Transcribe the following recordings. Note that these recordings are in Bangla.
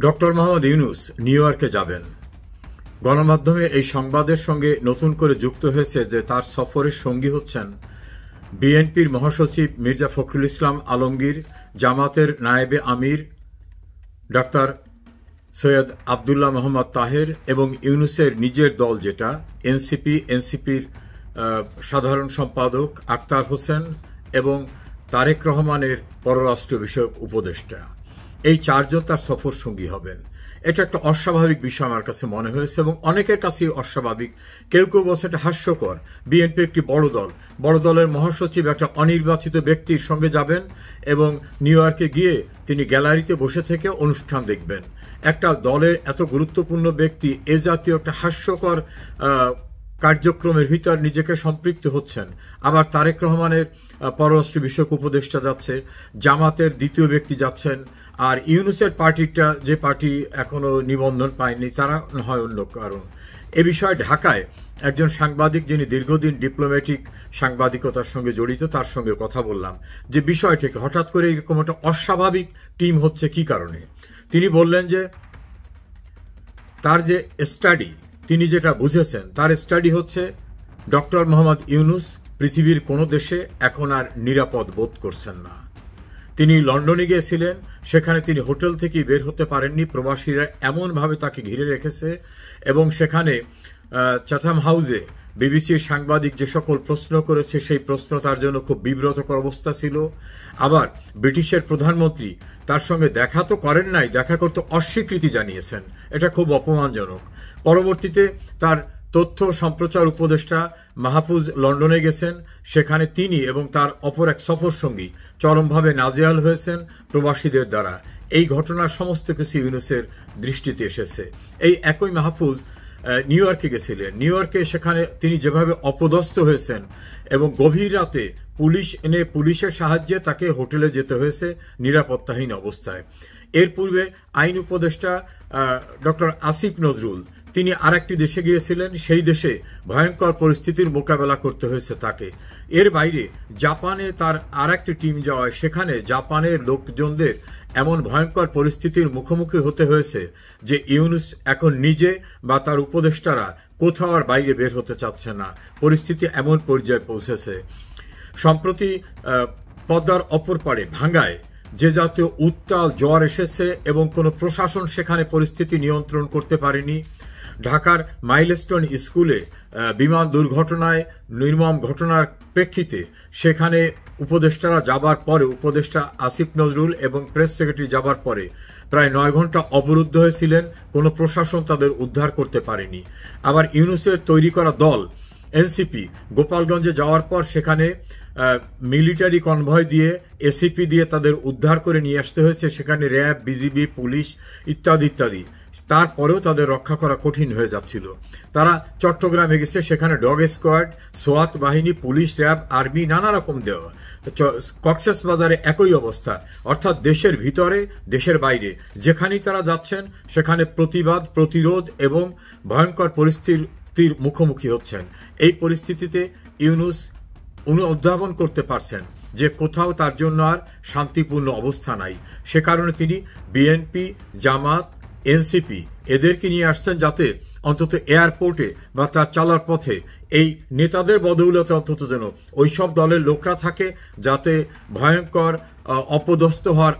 ডক্টর মোহাম্মদ ইউনূস নিউ ইয়র্কে যাবেন। গণমাধ্যমে এই সংবাদের সঙ্গে নতুন করে যুক্ত হয়েছে যে তার সফরের সঙ্গী হচ্ছেন বিএনপির মহাসচিব মির্জা ফখরুল ইসলাম আলমগীর, জামাতের নায়েবে আমির ডাক্তার সৈয়দ আবদুল্লাহ মোহাম্মদ তাহের এবং ইউনূসের নিজের দল যেটা এনসিপির সাধারণ সম্পাদক আখতার হোসেন এবং তারেক রহমানের পররাষ্ট্র বিষয়ক উপদেষ্টা। এই চারজন তার সফর সঙ্গী হবেন। এটা একটা অস্বাভাবিক বিষয় আমার কাছে মনে হয়েছে এবং অনেকের কাছেই অস্বাভাবিক। কেউ কেউ বলছে এটা হাস্যকর। বিএনপি একটি বড় দলের মহাসচিব একটা অনির্বাচিত ব্যক্তির সঙ্গে যাবেন এবং নিউ ইয়র্কে গিয়ে তিনি গ্যালারিতে বসে থেকে অনুষ্ঠান দেখবেন। একটা দলের এত গুরুত্বপূর্ণ ব্যক্তি এ জাতীয় একটা হাস্যকর কার্যক্রমের ভিতর নিজেকে সম্পৃক্ত হচ্ছেন। আবার তারেক রহমানের পররাষ্ট্র বিষয়ক উপদেষ্টা যাচ্ছে, জামাতের দ্বিতীয় ব্যক্তি যাচ্ছেন, আর ইউনূসের পার্টিটা যে পার্টি এখনো নিবন্ধন পায়নি তারা হয় অন্য কারণ। এ বিষয়ে ঢাকায় একজন সাংবাদিক যিনি দীর্ঘদিন ডিপ্লোম্যাটিক সাংবাদিকতার সঙ্গে জড়িত তার সঙ্গে কথা বললাম যে বিষয়টিকে হঠাৎ করে এরকম একটা অস্বাভাবিক টিম হচ্ছে কি কারণে। তিনি বললেন যে তার যে স্টাডি তিনি যেটা বুঝেছেন তার স্টাডি হচ্ছে ডক্টর মোহাম্মদ ইউনূস পৃথিবীর কোনো দেশে এখন আর নিরাপদ বোধ করছেন না। তিনি লন্ডনে গিয়েছিলেন, সেখানে তিনি হোটেল থেকে বের হতে পারেননি। প্রবাসীরা এমনভাবে তাকে ঘিরে রেখেছে এবং সেখানে চাথাম হাউসে বিবিসির সাংবাদিক যে সকল প্রশ্ন করেছে সেই প্রশ্ন তার জন্য খুব বিব্রতকর অবস্থা ছিল। আবার ব্রিটিশের প্রধানমন্ত্রী তার সঙ্গে দেখা তো করেন নাই, দেখা করতে অস্বীকৃতি জানিয়েছেন। এটা খুব অপমানজনক। পরবর্তীতে তার তথ্য সম্প্রচার উপদেষ্টা মাহফুজ লন্ডনে গেছেন, সেখানে তিনি এবং তার অপর এক সফর সঙ্গী চরমভাবে নাজেহাল হয়েছেন প্রবাসীদের দ্বারা। এই ঘটনার সমস্ত কিছু ইউনূসের দৃষ্টিতে এসেছে। এই একই মাহফুজ নিউ ইয়র্কে গেছিলেন। নিউ ইয়র্কে সেখানে তিনি যেভাবে অপদস্থ হয়েছেন এবং গভীর রাতে পুলিশ এনে পুলিশের সাহায্যে তাকে হোটেলে যেতে হয়েছে নিরাপত্তাহীন অবস্থায়। এর পূর্বে আইন উপদেষ্টা ডক্টর আসিফ নজরুল তিনি আরেকটি দেশে গিয়েছিলেন, সেই দেশে ভয়ঙ্কর পরিস্থিতির মোকাবেলা করতে হয়েছে তাকে। এর বাইরে জাপানে তার আরেকটি টিম যাওয়ায় সেখানে জাপানের লোকজনদের এমন ভয়ঙ্কর পরিস্থিতির মুখোমুখি হতে হয়েছে যে ইউনূস এখন নিজে বা তার উপদেষ্টারা কোথাও আর বাইরে বের হতে চাচ্ছে না। পরিস্থিতি এমন পর্যায়ে পৌঁছেছে। সম্প্রতি পদ্মার অপর পাড়ে ভাঙ্গায় যে জাতীয় উত্তাল জ্বর এসেছে এবং কোনো প্রশাসন সেখানে পরিস্থিতি নিয়ন্ত্রণ করতে পারেনি। ঢাকার মাইলস্টোন স্কুলে বিমান দুর্ঘটনায় নির্মম ঘটনার প্রেক্ষিতে সেখানে উপদেষ্টারা যাবার পরে, উপদেষ্টা আসিফ নজরুল এবং প্রেস সেক্রেটারি যাবার পরে প্রায় 9 ঘন্টা অবরুদ্ধ হয়েছিলেন, কোনো প্রশাসন তাদের উদ্ধার করতে পারেনি। আবার ইউনূসের তৈরি করা দল এনসিপি গোপালগঞ্জে যাওয়ার পর সেখানে মিলিটারি কনভয় দিয়ে এসিপি দিয়ে তাদের উদ্ধার করে নিয়ে আসতে হয়েছে, সেখানে র্যাব, বিজিবি, পুলিশ ইত্যাদি ইত্যাদি। তারপরেও তাদের রক্ষা করা কঠিন হয়ে যাচ্ছিল। তারা চট্টগ্রামে গেছে, সেখানে ডগ স্কোয়াড, সোয়াত বাহিনী, পুলিশ, র্যাব, আর্মি নানা রকম দেওয়া। কক্সেস বাজারে একই অবস্থা। অর্থাৎ দেশের ভিতরে দেশের বাইরে যেখানেই তারা যাচ্ছেন সেখানে প্রতিবাদ, প্রতিরোধ এবং ভয়ঙ্কর পরিস্থিতির মুখোমুখি হচ্ছেন। এই পরিস্থিতিতে ইউনূস অনুধাবন করতে পারছেন যে কোথাও তার জন্য আর শান্তিপূর্ণ অবস্থা নাই। সে কারণে তিনি বিএনপি, জামাত, এনসিপি এদেরকে নিয়ে আসছেন যাতে অন্তত এয়ারপোর্টে বা তার চলার পথে এই নেতাদের বদৌলতে অন্তত যেন ওইসব দলের লোকরা থাকে যাতে ভয়ঙ্কর অপদস্থ হওয়ার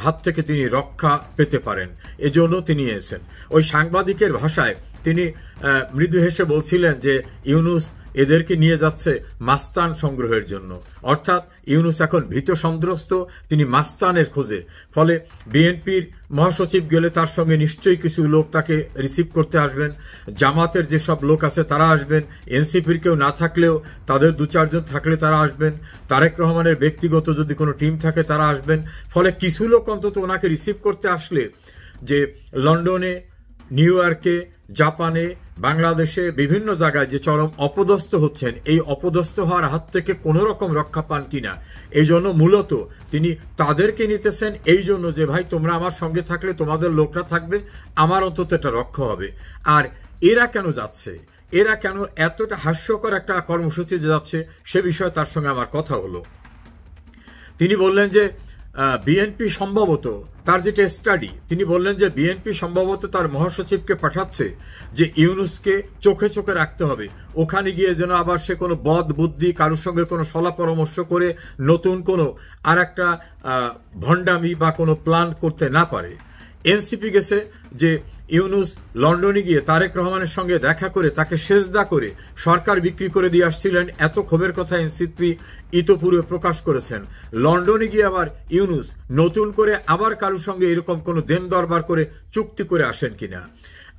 হাত থেকে তিনি রক্ষা পেতে পারেন। এজন্য তিনি এসেছেন। ওই সাংবাদিকের ভাষায় তিনি মৃদু হেসে বলছিলেন যে ইউনূস এদেরকে নিয়ে যাচ্ছে মাস্তান সংগ্রহের জন্য। অর্থাৎ ইউনূস এখন ভীত সন্ত্রস্ত, তিনি মাস্তানের খোঁজে। ফলে বিএনপির মহাসচিব গেলে তার সঙ্গে নিশ্চয়ই কিছু লোক তাকে রিসিভ করতে আসবেন, জামাতের যেসব লোক আছে তারা আসবেন, এনসিপির কেউ না থাকলেও তাদের 2-4 জন থাকলে তারা আসবেন, তারেক রহমানের ব্যক্তিগত যদি কোনো টিম থাকে তারা আসবেন। ফলে কিছু লোক অন্তত ওনাকে রিসিভ করতে আসলে যে লন্ডনে, নিউ ইয়র্কে, জাপানে, বাংলাদেশে বিভিন্ন জায়গায় যে চরম অপদস্থ হচ্ছেন, এই অপদস্থ হওয়ার হাত থেকে কোন রকম রক্ষা পান কিনা এই জন্য মূলত তিনি তাদেরকে নিতেছেন। এই জন্য যে ভাই তোমরা আমার সঙ্গে থাকলে তোমাদের লোকরা থাকবে, আমার অন্তত এটা রক্ষা হবে। আর এরা কেন যাচ্ছে, এরা কেন এতটা হাস্যকর একটা কর্মসূচিতে যাচ্ছে সে বিষয়ে তার সঙ্গে আমার কথা হলো। তিনি বললেন যে বিএনপি সম্ভবত তার যেটা স্টাডি, তিনি বললেন যে বিএনপি সম্ভবত তার মহাসচিবকে পাঠাচ্ছে যে ইউনূসকে চোখে চোখে রাখতে হবে, ওখানে গিয়ে যেন আবার সে কোনো বদ বুদ্ধি কারোর সঙ্গে কোনো সলা পরামর্শ করে নতুন কোনো আর একটা ভণ্ডামি বা কোনো প্ল্যান করতে না পারে। এনসিপি গেছে যে ইউনূস লন্ডনে গিয়ে তারেক রহমানের সঙ্গে দেখা করে তাকে সেজদা করে সরকার বিক্রি করে দিয়ে আসছিলেন, এত ক্ষোভের কথা এনসিপি ইতোপূর্বে প্রকাশ করেছেন। লন্ডনে গিয়ে আবার ইউনূস নতুন করে আবার কারোর সঙ্গে এরকম কোনো দেন দরবার করে চুক্তি করে আসেন কিনা।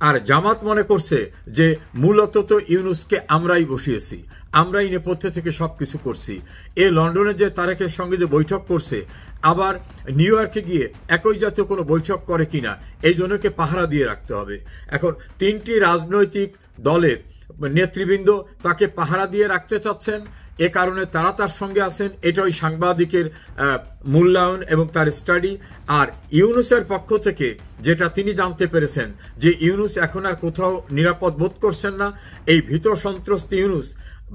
আর জামাত মনে করছে যে মূলত তো ইউনূসকে আমরাই বসিয়েছি, আমরাই নেপথ্যে থেকে সবকিছু করছি। এ লন্ডনে যে তারেকের সঙ্গে যে বৈঠক করছে, আবার নিউ ইয়র্কে গিয়ে একই জাতীয় কোনো বৈঠক করে কিনা, এই জন্যকে পাহারা দিয়ে রাখতে হবে। এখন তিনটি রাজনৈতিক দলের নেতৃবৃন্দ তাকে পাহারা দিয়ে রাখতে চাচ্ছেন, এ কারণে তারা তার সঙ্গে আছেন। এটা ওই সাংবাদিকের মূল্যায়ন এবং তার স্টাডি। আর ইউনূসের পক্ষ থেকে যেটা তিনি জানতে পেরেছেন যে ইউনূস এখন আর কোথাও নিরাপদ বোধ করছেন না। এই ভীত সন্ত্রস্ত ইউনূস,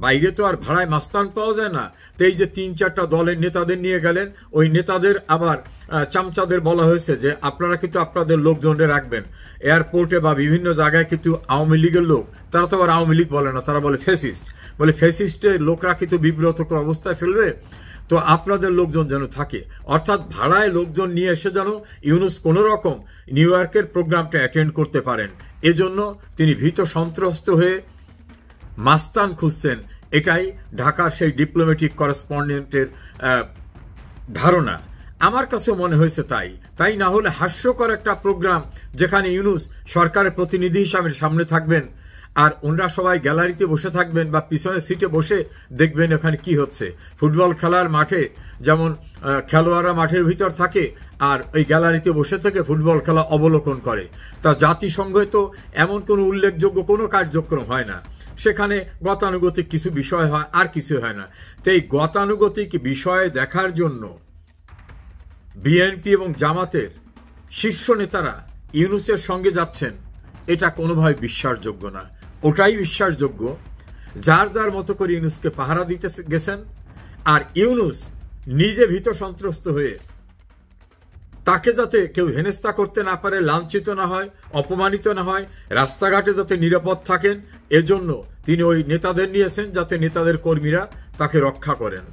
বাইরে তো আর ভাড়ায় মাস্তান পাওয়া যায় না, তো এই যে ৩-৪টা দলের নেতাদের নিয়ে গেলেন, ওই নেতাদের আবার চামচাদের বলা হয়েছে যে আপনারা কিন্তু আপনাদের লোকজনদের রাখবেন। এয়ারপোর্টে বা বিভিন্ন জায়গায় কিন্তু আওয়ামী লীগের লোক, তারা তো আবার আওয়ামী লীগ বলে না, তারা বলে ফ্যাসিস্ট, বলে ফ্যাসিস্টের লোকরা কিন্তু বিব্রতকর অবস্থায় ফেলবে, তো আপনাদের লোকজন যেন থাকে। অর্থাৎ ভাড়ায় লোকজন নিয়ে এসে যেন ইউনূস কোনো রকম নিউ ইয়র্কের প্রোগ্রামটা অ্যাটেন্ড করতে পারেন, এজন্য তিনি ভীত সন্ত্রস্ত হয়ে মাস্তান খুঁজছেন। এটাই ঢাকার সেই ডিপ্লোম্যাটিক করেসপন্ডেন্টের ধারণা। আমার কাছেও মনে হয়েছে তাই না হলে হাস্যকর একটা প্রোগ্রাম যেখানে ইউনূস সরকারের প্রতিনিধি হিসাবে সামনে থাকবেন আর ওনারা সবাই গ্যালারিতে বসে থাকবেন বা পিছনের সিটে বসে দেখবেন ওখানে কি হচ্ছে। ফুটবল খেলার মাঠে যেমন খেলোয়াড়রা মাঠের ভিতর থাকে আর ওই গ্যালারিতে বসে থেকে ফুটবল খেলা অবলোকন করে, তা জাতিসংঘে তো এমন কোনো উল্লেখযোগ্য কোনো কার্যক্রম হয় না, সেখানে গতানুগতিক কিছু বিষয় হয় আর কিছু হয় না। তো এই গতানুগতিক বিষয় দেখার জন্য বিএনপি এবং জামাতের শীর্ষ নেতারা ইউনূসের সঙ্গে যাচ্ছেন, এটা কোনোভাবে বিশ্বাসযোগ্য না। ওটাই বিশ্বাসযোগ্য যার যার মতো করে ইউনূসকে পাহারা দিতে গেছেন, আর ইউনূস নিজে ভীত সন্ত্রস্ত হয়ে তাকে যাতে কেউ হেনস্থা করতে না পারে, লাঞ্ছিত না হয়, অপমানিত না হয়, রাস্তাঘাটে যাতে নিরাপদ থাকেন, এজন্য তিনি ওই নেতাদের নিয়েছেন যাতে নেতাদের কর্মীরা তাকে রক্ষা করেন।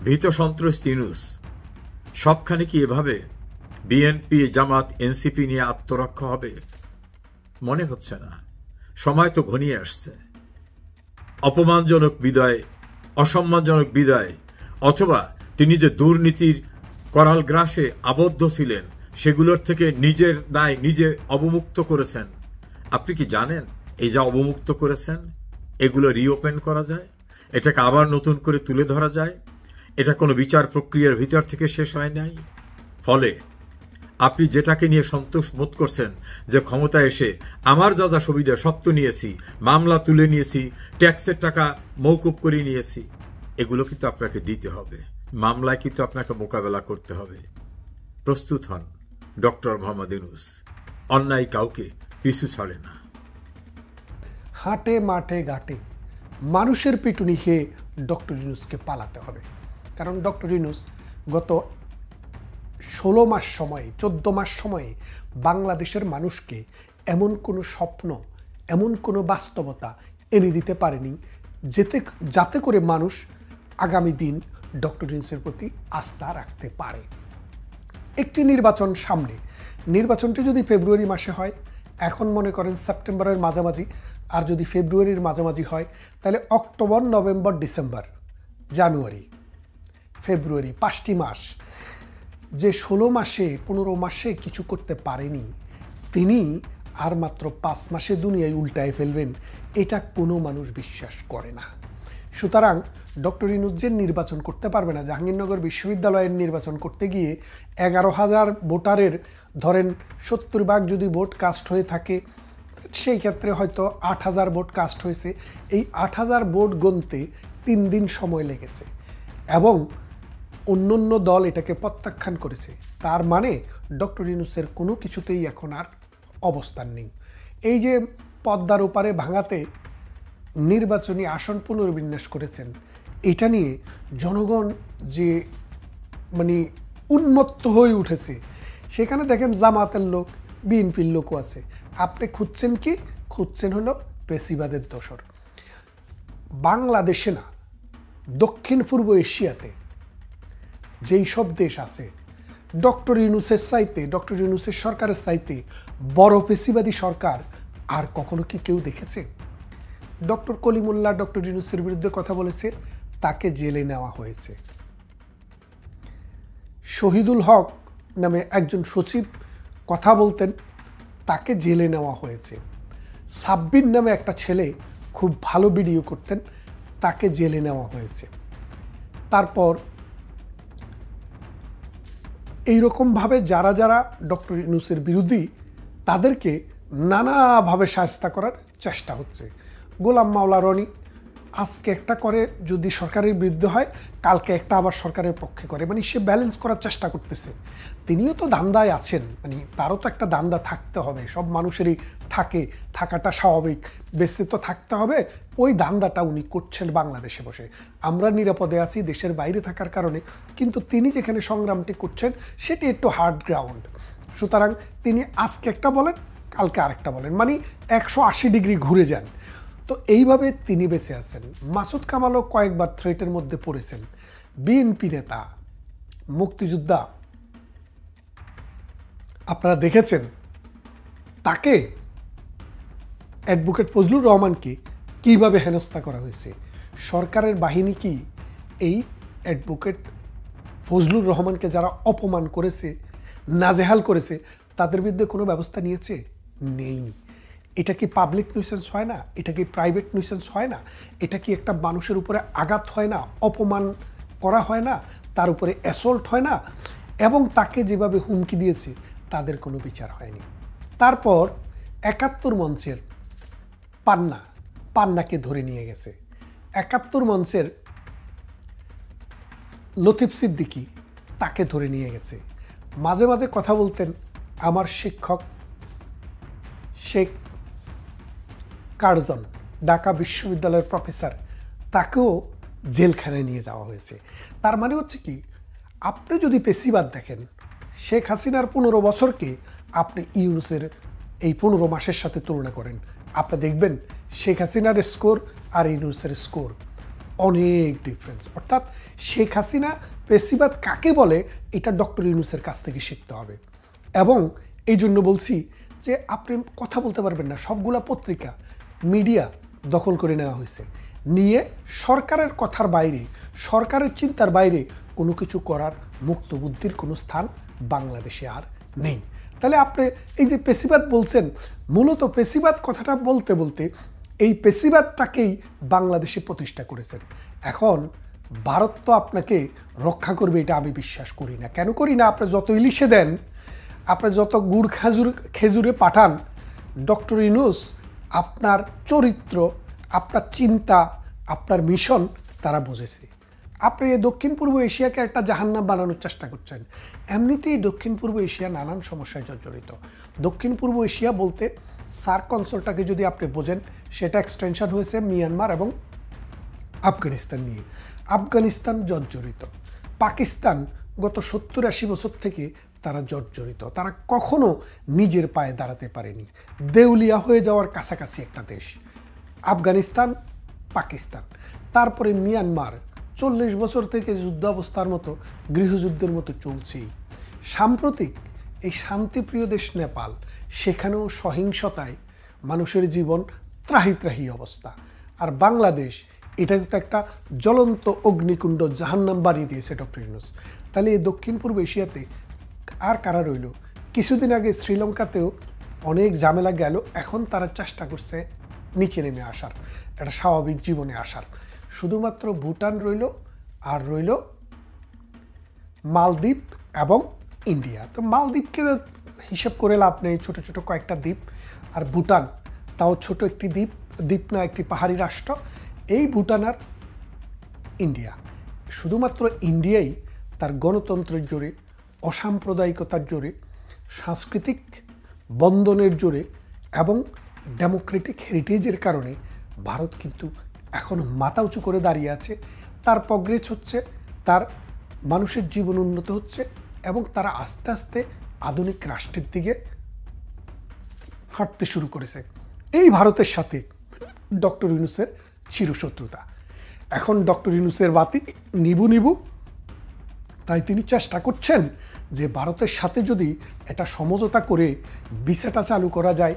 ভীত সন্ত্রস্ত ইউনূস সবখানে কি এভাবে বিএনপি জামাত এনসিপি নিয়ে আত্মরক্ষা হবে? মনে হচ্ছে না। সময় তো ঘনিয়ে আসছে। অপমানজনক বিদায়, অসম্মানজনক বিদায়, অথবা তিনি যে দুর্নীতির করাল গ্রাসে আবদ্ধ ছিলেন সেগুলোর থেকে নিজের দায় নিজে অবমুক্ত করেছেন। আপনি কি জানেন এই যা অবমুক্ত করেছেন এগুলো রিওপেন করা যায়, এটাকে আবার নতুন করে তুলে ধরা যায়, এটা কোনো বিচার প্রক্রিয়ার ভিতর থেকে শেষ হয় নাই। ফলে আপনি যেটাকে নিয়ে সন্তোষ বোধ করছেন যে ক্ষমতা এসে আমার যা যা সুবিধা সব তো নিয়েছি, মামলা তুলে নিয়েছি, ট্যাক্সের টাকা মৌকুব করে নিয়েছি, এগুলো কিন্তু আপনাকে দিতে হবে, মামলায় কিন্তু আপনাকে মোকাবেলা করতে হবে। প্রস্তুত হন। ডক্টর মোহাম্মদ ইউনূস অন্যায় কাউকে পিছু ছাড়ে না। হাটে মাঠে ঘাটে মানুষের পিটুনি খেয়ে ডক্টর ইউনূসকে পালাতে হবে। কারণ ডক্টর ইউনূস গত 16 মাস সময়ে 14 মাস সময়ে বাংলাদেশের মানুষকে এমন কোনো স্বপ্ন, এমন কোনো বাস্তবতা এনে দিতে পারেনি যাতে করে মানুষ আগামী দিন ডক্টর ইউনূসের প্রতি আস্থা রাখতে পারে। একটি নির্বাচন সামনে, নির্বাচনটি যদি ফেব্রুয়ারি মাসে হয়, এখন মনে করেন সেপ্টেম্বরের মাঝামাঝি, আর যদি ফেব্রুয়ারির মাঝামাঝি হয় তাহলে অক্টোবর, নভেম্বর, ডিসেম্বর, জানুয়ারি, ফেব্রুয়ারি, 5টি মাস। যে 16 মাসে 15 মাসে কিছু করতে পারেনি তিনি আর মাত্র 5 মাসে দুনিয়ায় উল্টায় ফেলবেন, এটা কোনো মানুষ বিশ্বাস করে না। সুতরাং ডক্টর ইউনূস যে নির্বাচন করতে পারবে না, জাহাঙ্গীরনগর বিশ্ববিদ্যালয়ের নির্বাচন করতে গিয়ে 11,000 ভোটারের ধরেন 70% যদি ভোট কাস্ট হয়ে থাকে, সেই ক্ষেত্রে হয়তো 8,000 ভোট কাস্ট হয়েছে। এই 8,000 ভোট গুনতে 3 দিন সময় লেগেছে এবং অন্য দল এটাকে প্রত্যাখ্যান করেছে। তার মানে ডক্টর ইউনূসের কোনো কিছুতেই এখন আর অবস্থান নেই। এই যে পদ্মার ওপারে ভাঙাতে নির্বাচনী আসন পুনর্বিন্যাস করেছেন, এটা নিয়ে জনগণ যে উন্মত্ত হয়ে উঠেছে। সেখানে দেখেন জামাতের লোক, বিএনপির লোকও আছে। আপনি খুঁজছেন কি? খুঁজছেন হলো পেশিবাদের দোসর। বাংলাদেশে না, দক্ষিণ পূর্ব এশিয়াতে যেই সব দেশ আছে, ডক্টর ইউনূসের চাইতে, ডক্টর ইউনূসের সরকারের চাইতে বড় পেশিবাদী সরকার আর কখনো কি কেউ দেখেছে? ডক্টর কলিমুল্লাহ ডক্টর ইউনূসের বিরুদ্ধে কথা বলেছে, তাকে জেলে নেওয়া হয়েছে। শহীদুল হক নামে একজন সচিব কথা বলতেন, তাকে জেলে নেওয়া হয়েছে। সাব্বির নামে একটা ছেলে খুব ভালো ভিডিও করতেন, তাকে জেলে নেওয়া হয়েছে। তারপর এইরকমভাবে যারা যারা ডক্টর ইউনূসের বিরোধী, তাদেরকে নানাভাবে শায়েস্তা করার চেষ্টা হচ্ছে। গোলাম মাওলা রনি আজকে একটা করে যদি সরকারের বিরুদ্ধে হয়, কালকে একটা আবার সরকারের পক্ষে করে, মানে সে ব্যালেন্স করার চেষ্টা করতেছে। তিনিও তো দান্দায় আছেন, মানে তারও তো একটা দান্দা থাকতে হবে, সব মানুষেরই থাকে, থাকাটা স্বাভাবিক, বেঁচে তো থাকতে হবে। ওই দান্দাটা উনি করছেন বাংলাদেশে বসে। আমরা নিরাপদে আছি দেশের বাইরে থাকার কারণে, কিন্তু তিনি যেখানে সংগ্রামটি করছেন সেটি একটু হার্ড গ্রাউন্ড। সুতরাং তিনি আজকে একটা বলেন, কালকে আরেকটা বলেন, মানে 180 ডিগ্রি ঘুরে যান। তো এইভাবে তিনি বেঁচে আছেন। মাসুদ কামালও কয়েকবার থ্রেটের মধ্যে পড়েছেন। বিএনপি নেতা, মুক্তিযোদ্ধা, আপনারা দেখেছেন তাকে, অ্যাডভোকেট ফজলুর রহমানকে কিভাবে হেনস্থা করা হয়েছে। সরকারের বাহিনী কি এই অ্যাডভোকেট ফজলুর রহমানকে যারা অপমান করেছে, নাজেহাল করেছে, তাদের বিরুদ্ধে কোনো ব্যবস্থা নিয়েছে? নেইনি। এটা কি পাবলিক নিউসেন্স হয় না? এটা কি প্রাইভেট নিউসেন্স হয় না? এটা কি একটা মানুষের উপরে আঘাত হয় না? অপমান করা হয় না? তার উপরে অ্যাসল্ট হয় না? এবং তাকে যেভাবে হুমকি দিয়েছে, তাদের কোনো বিচার হয়নি। তারপর ৭১ মঞ্চের পান্নাকে ধরে নিয়ে গেছে। ৭১ মঞ্চের লতিফ সিদ্দিকী, তাকে ধরে নিয়ে গেছে। মাঝে মাঝে কথা বলতেন আমার শিক্ষক শেখ কার্জন, ঢাকা বিশ্ববিদ্যালয়ের প্রফেসর, তাকেও জেলখানায় নিয়ে যাওয়া হয়েছে। তার মানে হচ্ছে কি, আপনি যদি পেশিবাদ দেখেন, শেখ হাসিনার 15 বছরকে আপনি ইউনূসের এই 15 মাসের সাথে তুলনা করেন, আপনি দেখবেন শেখ হাসিনার স্কোর আর ইউনূসের স্কোর অনেক ডিফারেন্স। অর্থাৎ শেখ হাসিনা পেশিবাদ কাকে বলে, এটা ডক্টর ইউনূসের কাছ থেকে শিখতে হবে। এবং এই জন্য বলছি যে আপনি কথা বলতে পারবেন না, সবগুলা পত্রিকা, মিডিয়া দখল করে নেওয়া হয়েছে, নিয়ে সরকারের কথার বাইরে, সরকারের চিন্তার বাইরে কোনো কিছু করার মুক্ত বুদ্ধির কোনো স্থান বাংলাদেশে আর নেই। তাহলে আপনি এই যে পেশিবাদ বলছেন, মূলত পেশিবাদ কথাটা বলতে বলতে এই পেশিবাদটাকেই বাংলাদেশে প্রতিষ্ঠা করেছেন। এখন ভারত তো আপনাকে রক্ষা করবে এটা আমি বিশ্বাস করি না। কেন করি না? আপনি যত ইলিশে দেন, আপনি যত গুড় খেজুরে পাঠান, ডক্টর ইউনূস আপনার চরিত্র, আপনার চিন্তা, আপনার মিশন তারা বুঝেছে। আপনি এই দক্ষিণ পূর্ব এশিয়াকে একটা জাহান্নাম বানানোর চেষ্টা করছেন। এমনিতেই দক্ষিণ পূর্ব এশিয়া নানান সমস্যায় জর্জরিত। দক্ষিণ পূর্ব এশিয়া বলতে সার্ক অঞ্চলটাকে যদি আপনি বোঝেন, সেটা এক্সটেনশন হয়েছে মিয়ানমার এবং আফগানিস্তান নিয়ে। আফগানিস্তান জর্জরিত, পাকিস্তান গত 70-80 বছর থেকে তারা জর্জরিত, তারা কখনো নিজের পায়ে দাঁড়াতে পারেনি, দেউলিয়া হয়ে যাওয়ার কাছাকাছি একটা দেশ আফগানিস্তান, পাকিস্তান। তারপরে মিয়ানমার 40 বছর থেকে যুদ্ধাবস্থার মতো, গৃহযুদ্ধের মতো চলছেই। সাম্প্রতিক এই শান্তিপ্রিয় দেশ নেপাল, সেখানেও সহিংসতায় মানুষের জীবন ত্রাহি ত্রাহি অবস্থা। আর বাংলাদেশ, এটা তো একটা জ্বলন্ত অগ্নিকুণ্ড, জাহান্নাম বাড়িয়ে দিয়েছে ডক্টর ইউনূস। তাহলে এই দক্ষিণ পূর্ব এশিয়াতে আর কারা রইল? কিছুদিন আগে শ্রীলঙ্কাতেও অনেক ঝামেলা গেল, এখন তারা চেষ্টা করছে নিচে নেমে আসার, একটা স্বাভাবিক জীবনে আসার। শুধুমাত্র ভুটান রইল, আর রইল মালদ্বীপ এবং ইন্ডিয়া। তো মালদ্বীপকে হিসেব করে লাভ নেই, ছোটো ছোটো কয়েকটা দ্বীপ, আর ভুটান তাও ছোট একটি দ্বীপ না, একটি পাহাড়ি রাষ্ট্র। এই ভুটান আর ইন্ডিয়া, শুধুমাত্র ইন্ডিয়াই তার গণতন্ত্রের জোরে, অসাম্প্রদায়িকতার জোরে, সাংস্কৃতিক বন্ধনের জোরে এবং ডেমোক্রেটিক হেরিটেজের কারণে ভারত কিন্তু এখনও মাথা উঁচু করে দাঁড়িয়ে আছে। তার প্রগ্রেস হচ্ছে, তার মানুষের জীবন উন্নত হচ্ছে, এবং তারা আস্তে আস্তে আধুনিক রাষ্ট্রের দিকে হাঁটতে শুরু করেছে। এই ভারতের সাথে ডক্টর ইউনূসের চিরশত্রুতা। এখন ডক্টর ইউনূসের বাতি নিবু তাই তিনি চেষ্টা করছেন যে ভারতের সাথে যদি এটা সমঝোতা করে ভিসাটা চালু করা যায়,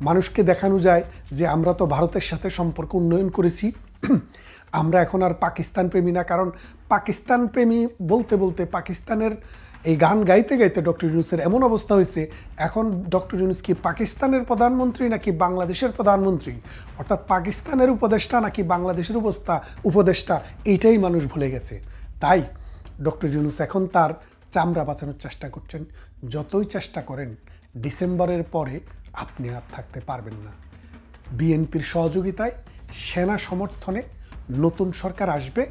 মানুষকে দেখানো যায় যে আমরা তো ভারতের সাথে সম্পর্ক উন্নয়ন করেছি, আমরা এখন আর পাকিস্তান প্রেমী না। কারণ পাকিস্তান প্রেমী বলতে বলতে পাকিস্তানের এই গান গাইতে গাইতে ডক্টর ইউনূসের এমন অবস্থা হয়েছে, এখন ডক্টর ইউনূস কি পাকিস্তানের প্রধানমন্ত্রী নাকি বাংলাদেশের প্রধানমন্ত্রী, অর্থাৎ পাকিস্তানের উপদেষ্টা নাকি বাংলাদেশের উপদেষ্টা, এইটাই মানুষ ভুলে গেছে। তাই ডক্টর ইউনূস এখন তার চামড়া বাঁচানোর চেষ্টা করছেন। যতই চেষ্টা করেন ডিসেম্বরের পরে আপনি আর থাকতে পারবেন না। বিএনপির সহযোগিতায় সেনা সমর্থনে নতুন সরকার আসবে,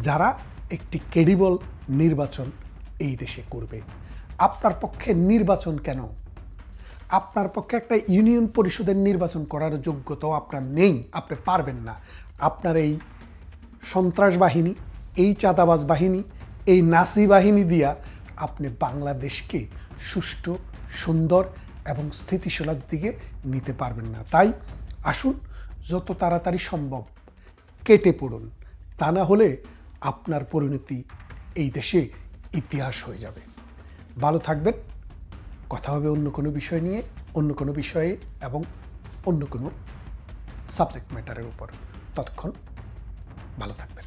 যারা একটি ক্রেডিবল নির্বাচন এই দেশে করবে। আপনার পক্ষে নির্বাচন কেন? আপনার পক্ষে একটা ইউনিয়ন পরিষদের নির্বাচন করার যোগ্যতাও আপনার নেই, আপনি পারবেন না। আপনার এই সন্ত্রাস বাহিনী, এই চাঁদাবাজ বাহিনী, এই নাসি বাহিনী দিয়া আপনি বাংলাদেশকে সুষ্ঠু, সুন্দর এবং স্থিতিশীলার দিকে নিতে পারবেন না। তাই আসুন যত তাড়াতাড়ি সম্ভব কেটে পড়ুন, তা না হলে আপনার পরিণতি এই দেশে ইতিহাস হয়ে যাবে। ভালো থাকবেন। কথা হবে অন্য কোনো বিষয় নিয়ে, অন্য কোনো বিষয়ে এবং অন্য কোনো সাবজেক্ট ম্যাটারের উপর। ততক্ষণ ভালো থাকবেন।